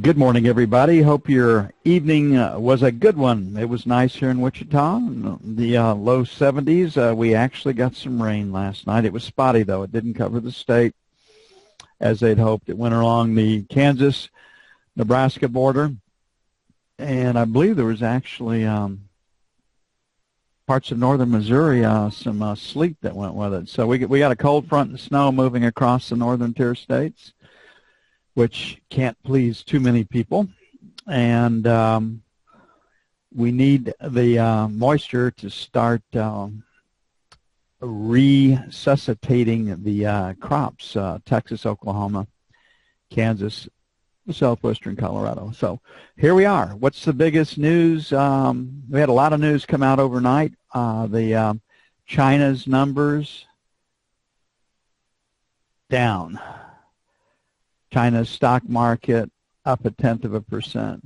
Good morning, everybody. Hope your evening was a good one. It was nice here in Wichita, the low 70s. We actually got some rain last night. It was spotty, though. It didn't cover the state as they'd hoped. It went along the Kansas-Nebraska border, and I believe there was actually parts of northern Missouri, some sleet that went with it. So we got a cold front and snow moving across the northern tier states, which can't please too many people. And we need the moisture to start resuscitating the crops, Texas, Oklahoma, Kansas, southwestern Colorado. So here we are. What's the biggest news? We had a lot of news come out overnight. China's numbers down. China's stock market up 0.1%.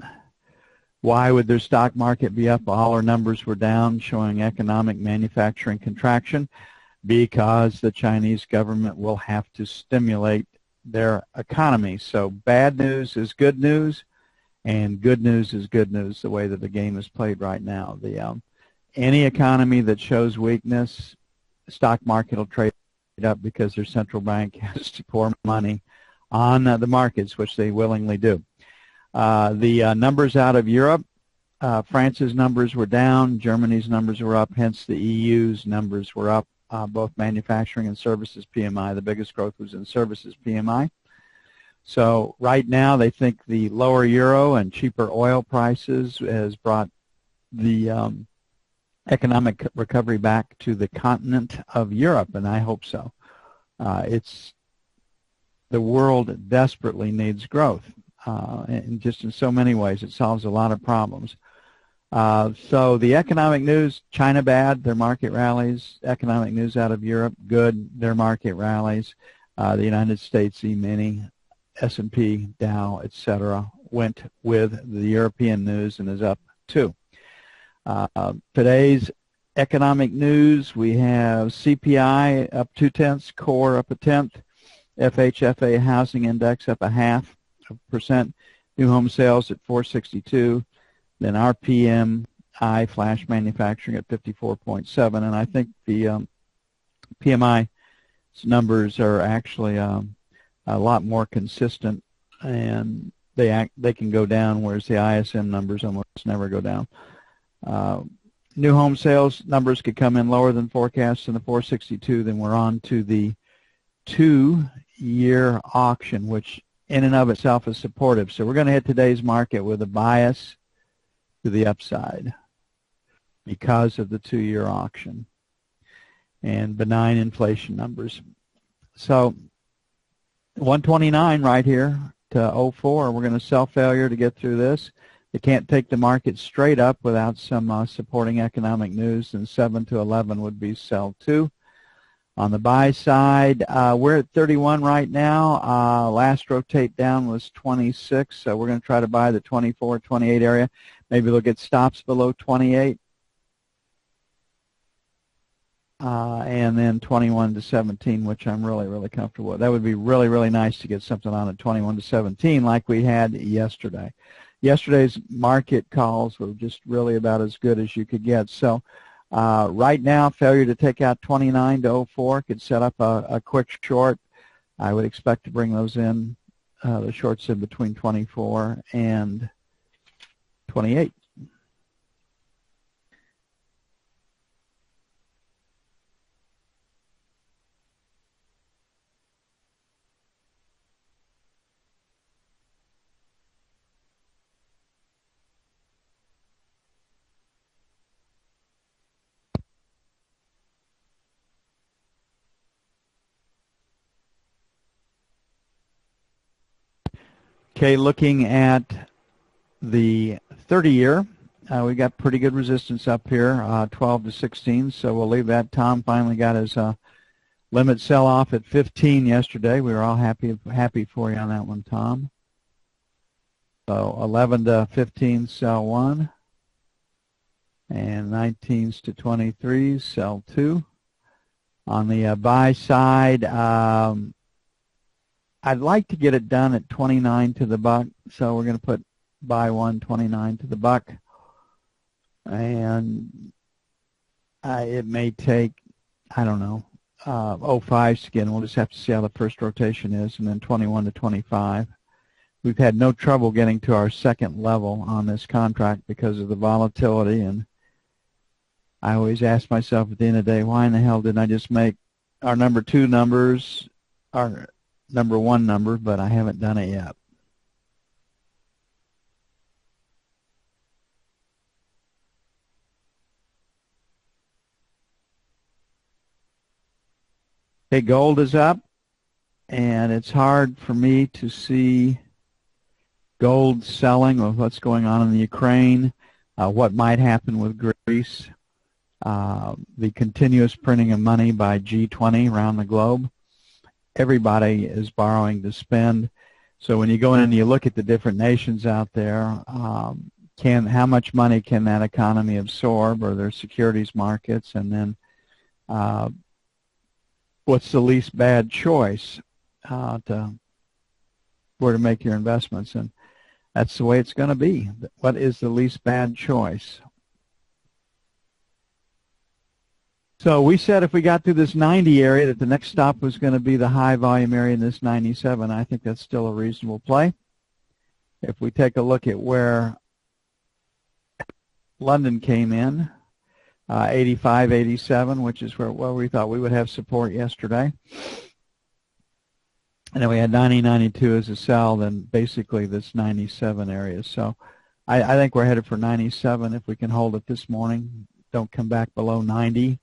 Why would their stock market be up? All our numbers were down, showing economic manufacturing contraction, because the Chinese government will have to stimulate their economy. So bad news is good news, and good news is good news, the way that the game is played right now. Any economy that shows weakness, the stock market will trade up because their central bank has to pour money on the markets, which they willingly do. The numbers out of Europe, France's numbers were down, Germany's numbers were up, hence the EU's numbers were up, both manufacturing and services PMI. The biggest growth was in services PMI. So right now they think the lower euro and cheaper oil prices has brought the economic recovery back to the continent of Europe, and I hope so. The world desperately needs growth, and just in so many ways. It solves a lot of problems. So the economic news, China bad, their market rallies. Economic news out of Europe, good, their market rallies. The United States, E-mini, S&P, Dow, etc., went with the European news and is up too. Today's economic news, we have CPI up 0.2, core up 0.1, FHFA housing index up 0.5%, new home sales at 462, then our PMI flash manufacturing at 54.7, and I think the PMI numbers are actually a lot more consistent, and they can go down, whereas the ISM numbers almost never go down. New home sales numbers could come in lower than forecast in the 462. Then we're on to the 2-year auction, which in and of itself is supportive. So we're going to hit today's market with a bias to the upside because of the 2-year auction and benign inflation numbers. So 129 right here to 04. We're going to sell failure to get through this. They can't take the market straight up without some supporting economic news, and 7 to 11 would be sell 2. On the buy side, we're at 31 right now. Last rotate down was 26, so we're going to try to buy the 24, 28 area. Maybe they'll get stops below 28. And then 21 to 17, which I'm really, really comfortable with. That would be really, really nice to get something on at 21 to 17 like we had yesterday. Yesterday's market calls were just really about as good as you could get. So right now, failure to take out 29 to 04 could set up a quick short. I would expect to bring those in, the shorts in between 24 and 28. Okay, looking at the 30-year, we got pretty good resistance up here, 12 to 16, so we'll leave that. Tom finally got his limit sell-off at 15 yesterday. We were all happy for you on that one, Tom. So 11 to 15, sell 1. And 19s to 23s, sell 2. On the buy side, I'd like to get it done at 29 to the buck, so we're going to put buy 1, 29 to the buck. And it may take, I don't know, 05 skin. We'll just have to see how the first rotation is, and then 21 to 25. We've had no trouble getting to our second level on this contract because of the volatility, and I always ask myself at the end of the day, why in the hell didn't I just make our number 2 numbers our number 1 number, but I haven't done it yet. Okay, gold is up, and it's hard for me to see gold selling with what's going on in the Ukraine, what might happen with Greece, the continuous printing of money by G20 around the globe. Everybody is borrowing to spend. So when you go in and you look at the different nations out there, how much money can that economy absorb, or their securities markets, and then what's the least bad choice to where to make your investments, and that's the way it's going to be. What is the least bad choice? So we said if we got through this 90 area that the next stop was going to be the high volume area in this 97. I think that's still a reasonable play. If we take a look at where London came in, 85, 87, which is where we thought we would have support yesterday. And then we had 90, 92 as a sell, then basically this 97 area. So I think we're headed for 97 if we can hold it this morning. Don't come back below 90.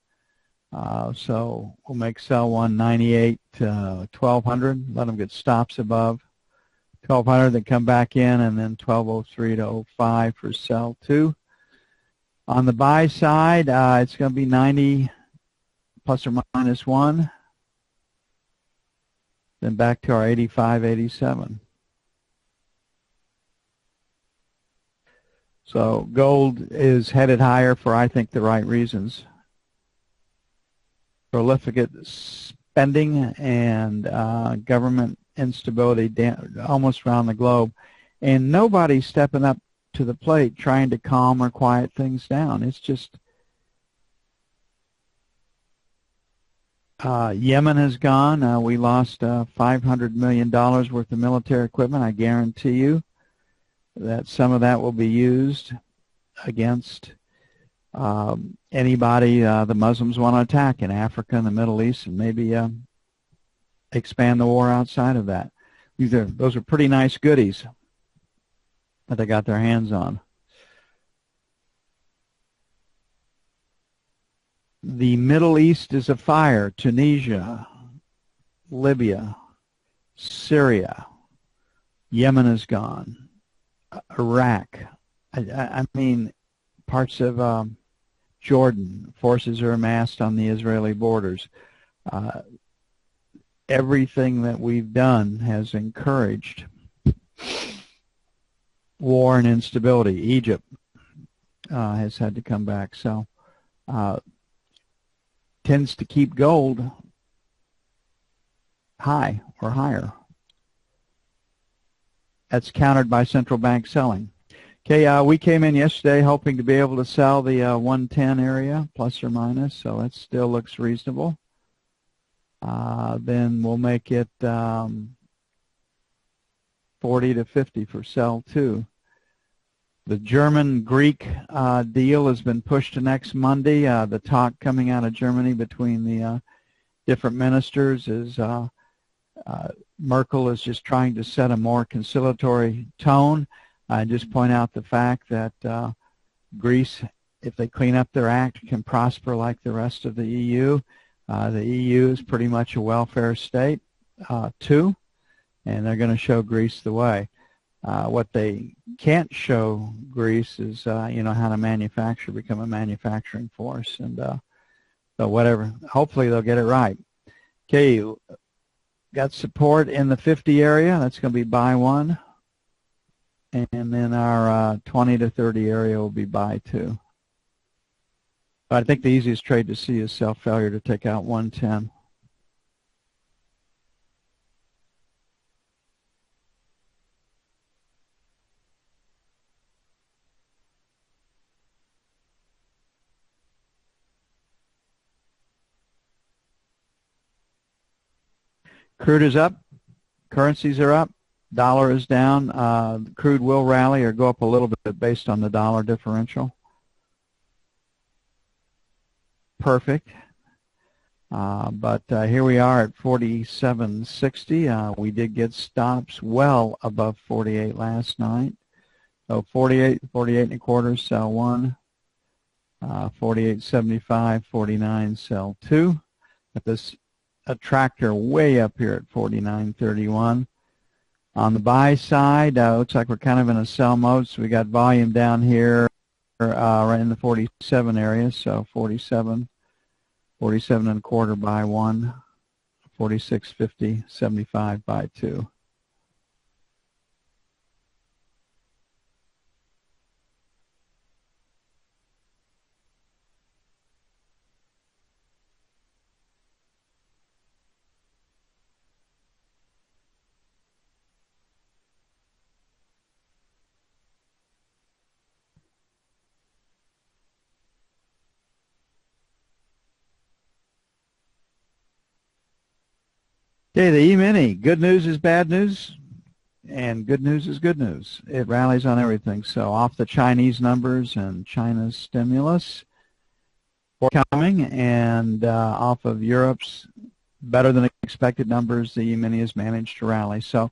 So we'll make sell 198 to 1200. Let them get stops above 1200, then come back in, and then 1203 to 05 for sell 2. On the buy side, it's going to be 90 plus or minus 1. Then back to our 85, 87. So gold is headed higher for, I think, the right reasons. Prolific spending and government instability almost around the globe. And nobody's stepping up to the plate trying to calm or quiet things down. It's just Yemen has gone. We lost $500 million worth of military equipment. I guarantee you that some of that will be used against anybody the Muslims want to attack in Africa and the Middle East, and maybe expand the war outside of that. Those are pretty nice goodies that they got their hands on. The Middle East is afire. Tunisia, Libya, Syria, Yemen is gone, Iraq. I mean, parts of Jordan, forces are amassed on the Israeli borders. Everything that we've done has encouraged war and instability. Egypt has had to come back. So tends to keep gold high or higher. That's countered by central bank selling. Okay, we came in yesterday hoping to be able to sell the 110 area, plus or minus, so that still looks reasonable. Then we'll make it 40 to 50 for sell 2. The German-Greek deal has been pushed to next Monday. The talk coming out of Germany between the different ministers is Merkel is just trying to set a more conciliatory tone. I just point out the fact that Greece, if they clean up their act, can prosper like the rest of the EU. The EU is pretty much a welfare state, too, and they're going to show Greece the way. What they can't show Greece is, how to manufacture, become a manufacturing force, and so whatever. Hopefully they'll get it right. Okay, got support in the 50 area. That's going to be buy 1. And then our 20 to 30 area will be buy 2. But I think the easiest trade to see is self-failure to take out 110. Crude is up. Currencies are up. Dollar is down. Crude will rally or go up a little bit based on the dollar differential. Perfect. But here we are at 47.60. We did get stops well above 48 last night. So 48 and a quarter, sell 1. 48.75, 49, sell 2. Got this attractor way up here at 49.31. On the buy side, looks like we're kind of in a sell mode. So we got volume down here right in the 47 area. So 47 and a quarter by 1, 46.50, 75 by 2. Okay, the E-mini, good news is bad news, and good news is good news. It rallies on everything. So off the Chinese numbers and China's stimulus coming, and off of Europe's better than expected numbers, the E-mini has managed to rally. So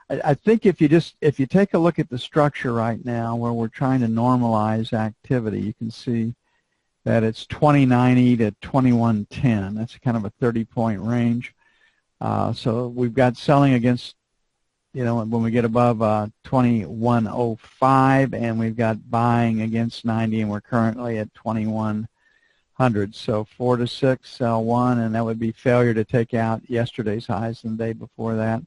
I think if you take a look at the structure right now where we're trying to normalize activity, you can see that it's 2090 to 2110. That's kind of a 30-point range. So we've got selling against, when we get above 2105, and we've got buying against 90, and we're currently at 2100. So 4 to 6, sell 1, and that would be failure to take out yesterday's highs and the day before that.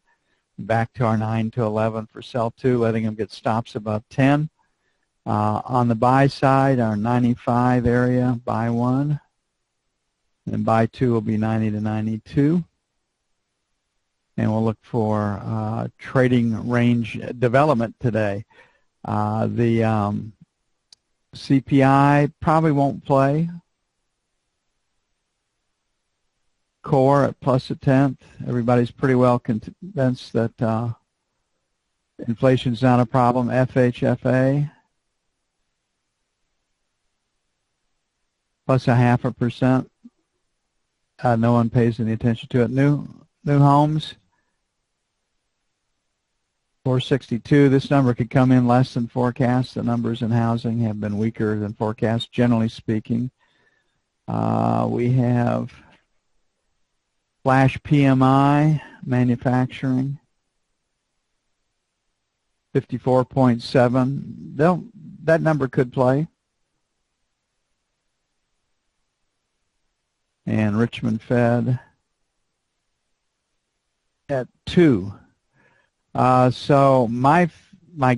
Back to our 9 to 11 for sell 2, letting them get stops above 10. On the buy side, our 95 area, buy 1, and buy 2 will be 90 to 92. And we'll look for trading range development today. The CPI probably won't play. Core at plus a tenth. Everybody's pretty well convinced that inflation's not a problem. FHFA plus 0.5%. No one pays any attention to it. New homes. 462. This number could come in less than forecast. The numbers in housing have been weaker than forecast, generally speaking. We have flash PMI, manufacturing, 54.7. That number could play. And Richmond Fed at 2. So my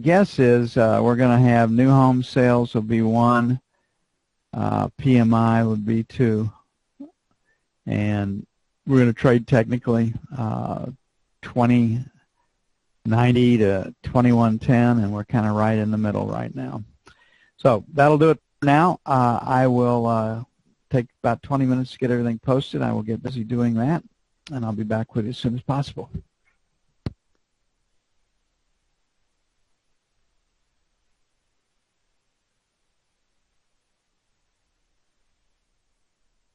guess is we're going to have new home sales will be 1, PMI would be 2, and we're going to trade technically 2090 to 2110, and we're kind of right in the middle right now. So that'll do it for now. I will take about 20 minutes to get everything posted. I will get busy doing that, and I'll be back with you as soon as possible.